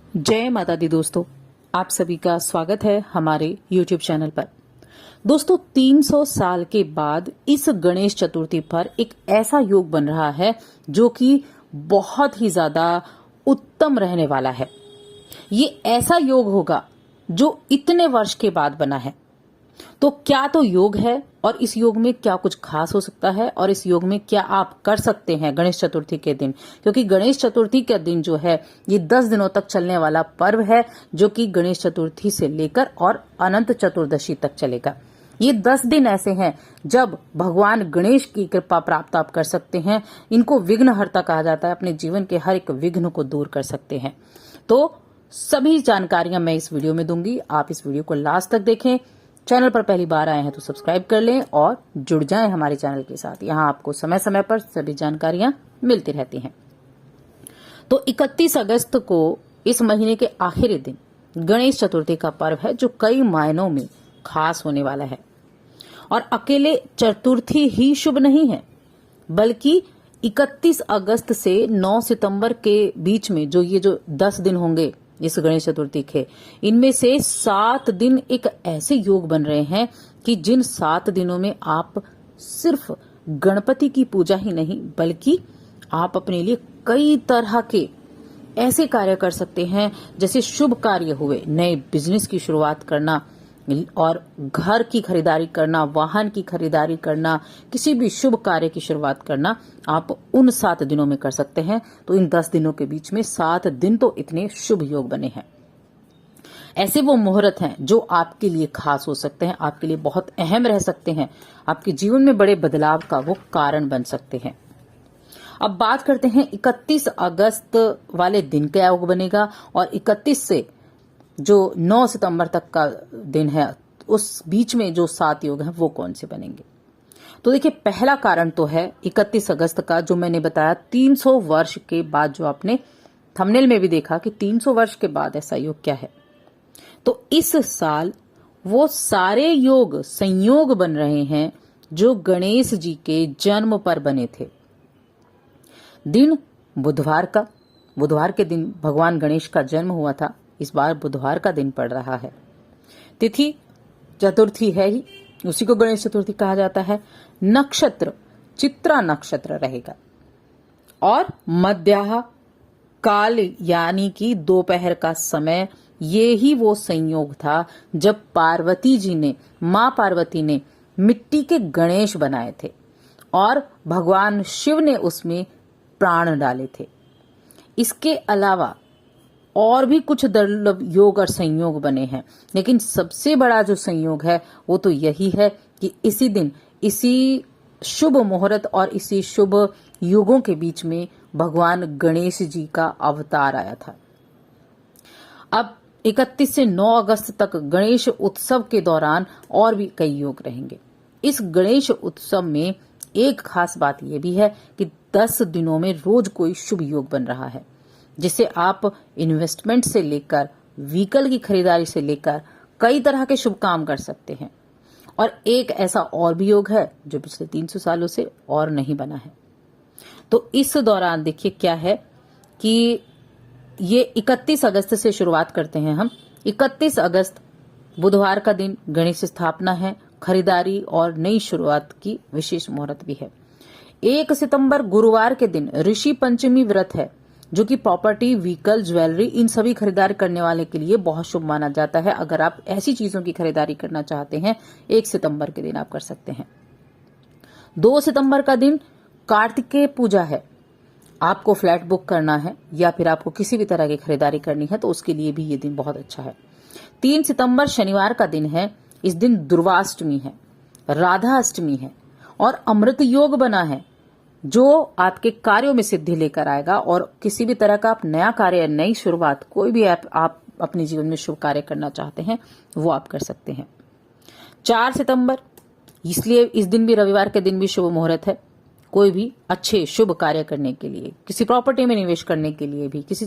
जय माता दी दोस्तों, आप सभी का स्वागत है हमारे YouTube चैनल पर। दोस्तों 300 साल के बाद इस गणेश चतुर्थी पर एक ऐसा योग बन रहा है जो कि बहुत ही ज्यादा उत्तम रहने वाला है। ये ऐसा योग होगा जो इतने वर्ष के बाद बना है। तो क्या तो योग है और इस योग में क्या कुछ खास हो सकता है और इस योग में क्या आप कर सकते हैं गणेश चतुर्थी के दिन, क्योंकि गणेश चतुर्थी के दिन जो है ये 10 दिनों तक चलने वाला पर्व है जो कि गणेश चतुर्थी से लेकर और अनंत चतुर्दशी तक चलेगा। ये 10 दिन ऐसे हैं जब भगवान गणेश की कृपा प्राप्त आप कर सकते हैं। इनको विघ्नहर्ता कहा जाता है, अपने जीवन के हर एक विघ्न को दूर कर सकते हैं। तो सभी जानकारियां मैं इस वीडियो में दूंगी, आप इस वीडियो को लास्ट तक देखें। चैनल पर पहली बार आए हैं तो सब्सक्राइब कर लें और जुड़ जाएं हमारे चैनल के साथ। यहाँ आपको समय समय पर सभी जानकारियां मिलती रहती हैं। तो 31 अगस्त को इस महीने के आखिरी दिन गणेश चतुर्थी का पर्व है जो कई मायनों में खास होने वाला है। और अकेले चतुर्थी ही शुभ नहीं है, बल्कि 31 अगस्त से 9 सितंबर के बीच में जो 10 दिन होंगे इस गणेश चतुर्थी के, इनमें से 7 दिन एक ऐसे योग बन रहे हैं कि जिन 7 दिनों में आप सिर्फ गणपति की पूजा ही नहीं बल्कि आप अपने लिए कई तरह के ऐसे कार्य कर सकते हैं, जैसे शुभ कार्य हुए, नए बिजनेस की शुरुआत करना और घर की खरीदारी करना, वाहन की खरीदारी करना, किसी भी शुभ कार्य की शुरुआत करना आप उन 7 दिनों में कर सकते हैं। तो इन 10 दिनों के बीच में 7 दिन तो इतने शुभ योग बने हैं। ऐसे वो मुहूर्त हैं जो आपके लिए खास हो सकते हैं, आपके लिए बहुत अहम रह सकते हैं, आपके जीवन में बड़े बदलाव का वो कारण बन सकते हैं। अब बात करते हैं 31 अगस्त वाले दिन क्या योग बनेगा और 31 से जो 9 सितंबर तक का दिन है उस बीच में जो 7 योग हैं वो कौन से बनेंगे। तो देखिए, पहला कारण तो है 31 अगस्त का, जो मैंने बताया 300 वर्ष के बाद, जो आपने थंबनेल में भी देखा कि 300 वर्ष के बाद ऐसा योग क्या है। तो इस साल वो सारे योग संयोग बन रहे हैं जो गणेश जी के जन्म पर बने थे। दिन बुधवार के दिन भगवान गणेश का जन्म हुआ था। इस बार बुधवार का दिन पड़ रहा है। तिथि चतुर्थी है ही, उसी को गणेश चतुर्थी कहा जाता है। नक्षत्र चित्रा नक्षत्र रहेगा और मध्याह्न काल यानी कि दोपहर का समय, ये ही वो संयोग था जब मां पार्वती ने मिट्टी के गणेश बनाए थे और भगवान शिव ने उसमें प्राण डाले थे। इसके अलावा और भी कुछ दुर्लभ योग और संयोग बने हैं, लेकिन सबसे बड़ा जो संयोग है वो तो यही है कि इसी दिन, इसी शुभ मुहूर्त और इसी शुभ युगों के बीच में भगवान गणेश जी का अवतार आया था। अब 31 से 9 अगस्त तक गणेश उत्सव के दौरान और भी कई योग रहेंगे। इस गणेश उत्सव में एक खास बात यह भी है कि 10 दिनों में रोज कोई शुभ योग बन रहा है, जिसे आप इन्वेस्टमेंट से लेकर व्हीकल की खरीदारी से लेकर कई तरह के शुभ काम कर सकते हैं। और एक ऐसा और भी योग है जो पिछले 300 सालों से और नहीं बना है। तो इस दौरान देखिए क्या है कि ये 31 अगस्त से शुरुआत करते हैं हम। 31 अगस्त बुधवार का दिन गणेश स्थापना है, खरीदारी और नई शुरुआत की विशेष मुहूर्त भी है। 1 सितंबर गुरुवार के दिन ऋषि पंचमी व्रत है, जो कि प्रॉपर्टी, व्हीकल, ज्वेलरी, इन सभी खरीदारी करने वाले के लिए बहुत शुभ माना जाता है। अगर आप ऐसी चीजों की खरीदारी करना चाहते हैं 1 सितंबर के दिन आप कर सकते हैं। 2 सितंबर का दिन कार्तिकेय पूजा है। आपको फ्लैट बुक करना है या फिर आपको किसी भी तरह की खरीदारी करनी है तो उसके लिए भी ये दिन बहुत अच्छा है। 3 सितंबर शनिवार का दिन है। इस दिन दुर्वाष्टमी है, राधा अष्टमी है और अमृत योग बना है, जो आपके कार्यों में सिद्धि लेकर आएगा। और किसी भी तरह का आप नया कार्य, नई शुरुआत, कोई भी आप अपने जीवन में शुभ कार्य करना चाहते हैं वो आप कर सकते हैं। 4 सितंबर, इसलिए इस दिन भी, रविवार के दिन भी शुभ मुहूर्त है, कोई भी अच्छे शुभ कार्य करने के लिए, किसी प्रॉपर्टी में निवेश करने के लिए भी, किसी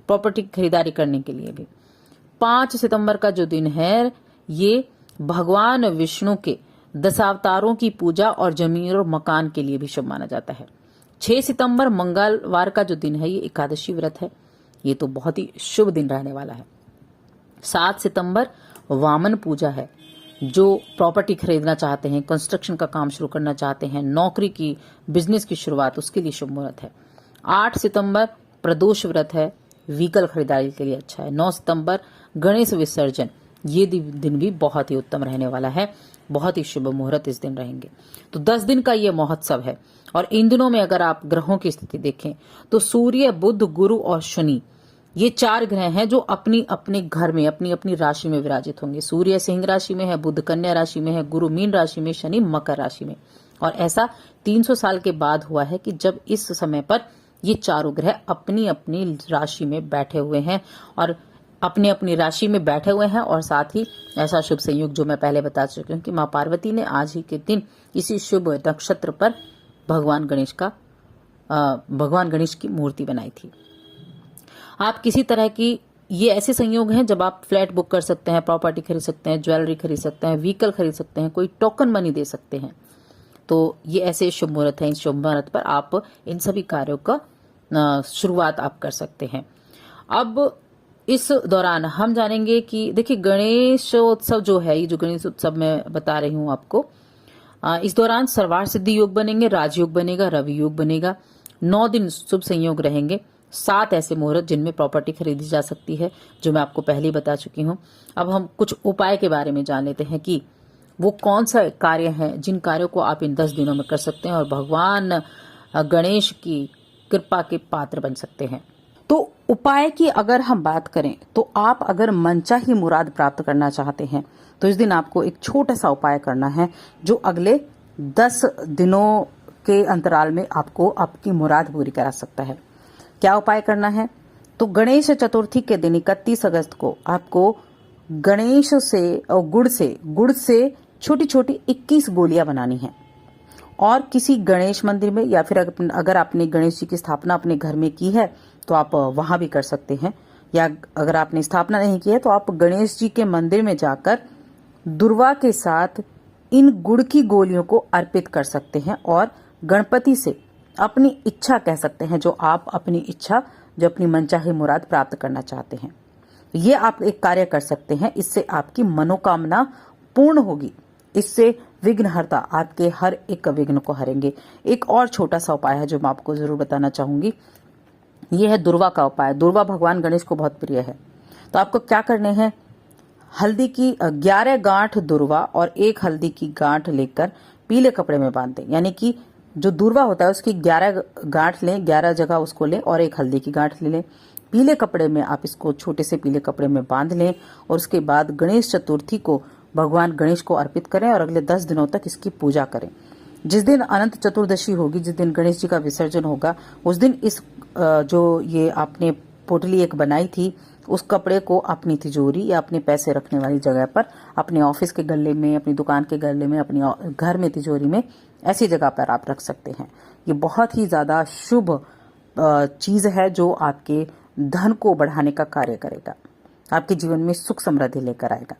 प्रॉपर्टी की खरीदारी करने के लिए भी। 5 सितंबर का जो दिन है ये भगवान विष्णु के दशावतारों की पूजा और जमीन और मकान के लिए भी शुभ माना जाता है। 6 सितंबर मंगलवार का जो दिन है ये एकादशी व्रत है। ये तो बहुत ही शुभ दिन रहने वाला है। 7 सितंबर वामन पूजा है। जो प्रॉपर्टी खरीदना चाहते हैं, कंस्ट्रक्शन का काम शुरू करना चाहते हैं, नौकरी की, बिजनेस की शुरुआत, उसके लिए शुभ मुहूर्त है। 8 सितंबर प्रदोष व्रत है, व्हीकल खरीदारी के लिए अच्छा है। 9 सितंबर गणेश विसर्जन, ये दिन भी बहुत ही उत्तम रहने वाला है, बहुत ही शुभ मुहूर्त इस दिन रहेंगे। तो 10 दिन का ये महोत्सव है। और इन दिनों में अगर आप ग्रहों की स्थिति देखें तो सूर्य, बुध, गुरु और शनि, ये 4 ग्रह हैं जो अपनी अपने घर में, अपनी अपनी राशि में विराजित होंगे। सूर्य सिंह राशि में है, बुध कन्या राशि में है, गुरु मीन राशि में, शनि मकर राशि में। और ऐसा 300 साल के बाद हुआ है कि जब इस समय पर ये चारों ग्रह अपनी अपनी राशि में बैठे हुए हैं और अपनी अपनी राशि में बैठे हुए हैं। और साथ ही ऐसा शुभ संयोग जो मैं पहले बता चुकी हूँ कि माँ पार्वती ने आज ही के दिन इसी शुभ नक्षत्र पर भगवान गणेश की मूर्ति बनाई थी। आप किसी तरह की, ये ऐसे संयोग हैं जब आप फ्लैट बुक कर सकते हैं, प्रॉपर्टी खरीद सकते हैं, ज्वेलरी खरीद सकते हैं, व्हीकल खरीद सकते हैं, कोई टोकन मनी दे सकते हैं। तो ये ऐसे शुभ मुहूर्त हैं। इस शुभ मुहूर्त पर आप इन सभी कार्यों का शुरुआत आप कर सकते हैं। अब इस दौरान हम जानेंगे कि देखिए गणेशोत्सव जो है, ये जो गणेश उत्सव मैं बता रही हूं आपको, इस दौरान सर्वार्थ सिद्धि योग बनेंगे, राजयोग बनेगा, रवि योग बनेगा। 9 दिन शुभ संयोग रहेंगे। 7 ऐसे मुहूर्त जिनमें प्रॉपर्टी खरीदी जा सकती है, जो मैं आपको पहले ही बता चुकी हूँ। अब हम कुछ उपाय के बारे में जान लेते हैं कि वो कौन सा कार्य है जिन कार्यों को आप इन 10 दिनों में कर सकते हैं और भगवान गणेश की कृपा के पात्र बन सकते हैं। तो उपाय की अगर हम बात करें तो आप अगर मनचाही मुराद प्राप्त करना चाहते हैं तो इस दिन आपको एक छोटा सा उपाय करना है जो अगले 10 दिनों के अंतराल में आपको आपकी मुराद पूरी करा सकता है। क्या उपाय करना है? तो गणेश चतुर्थी के दिन 31 अगस्त को आपको गणेश से और गुड़ से छोटी छोटी 21 गोलियां बनानी है और किसी गणेश मंदिर में, या फिर अगर आपने गणेश जी की स्थापना अपने घर में की है तो आप वहां भी कर सकते हैं, या अगर आपने स्थापना नहीं की है तो आप गणेश जी के मंदिर में जाकर दुर्वा के साथ इन गुड़ की गोलियों को अर्पित कर सकते हैं और गणपति से अपनी इच्छा कह सकते हैं, जो आप अपनी इच्छा, जो अपनी मनचाही मुराद प्राप्त करना चाहते हैं। ये आप एक कार्य कर सकते हैं, इससे आपकी मनोकामना पूर्ण होगी। इससे विघ्नहर्ता आपके हर एक विघ्न को हरेंगे। एक और छोटा सा उपाय है जो मैं आपको जरूर बताना चाहूंगी, यह है दुर्वा का उपाय। दुर्वा भगवान गणेश को बहुत प्रिय है। तो आपको क्या करने हैं, हल्दी की 11 गांठ दुर्वा और 1 हल्दी की गांठ लेकर पीले कपड़े में बांध दें। यानी कि जो दुर्वा होता है उसकी 11 गांठ लें, 11 जगह उसको लें और 1 हल्दी की गांठ ले लें। पीले कपड़े में आप इसको छोटे से पीले कपड़े में बांध लें और उसके बाद गणेश चतुर्थी को भगवान गणेश को अर्पित करें और अगले 10 दिनों तक इसकी पूजा करें। जिस दिन अनंत चतुर्दशी होगी, जिस दिन गणेश जी का विसर्जन होगा, उस दिन इस जो ये आपने पोटली एक बनाई थी, उस कपड़े को अपनी तिजोरी या अपने पैसे रखने वाली जगह पर, अपने ऑफिस के गल्ले में, अपनी दुकान के गल्ले में, अपनी घर में तिजोरी में, ऐसी जगह पर आप रख सकते हैं। ये बहुत ही ज्यादा शुभ चीज है जो आपके धन को बढ़ाने का कार्य करेगा, आपके जीवन में सुख समृद्धि लेकर आएगा।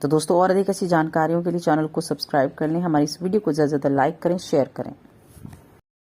तो दोस्तों, और अधिक ऐसी जानकारियों के लिए चैनल को सब्सक्राइब कर लें, हमारी इस वीडियो को ज्यादा से ज्यादा लाइक करें, शेयर करें।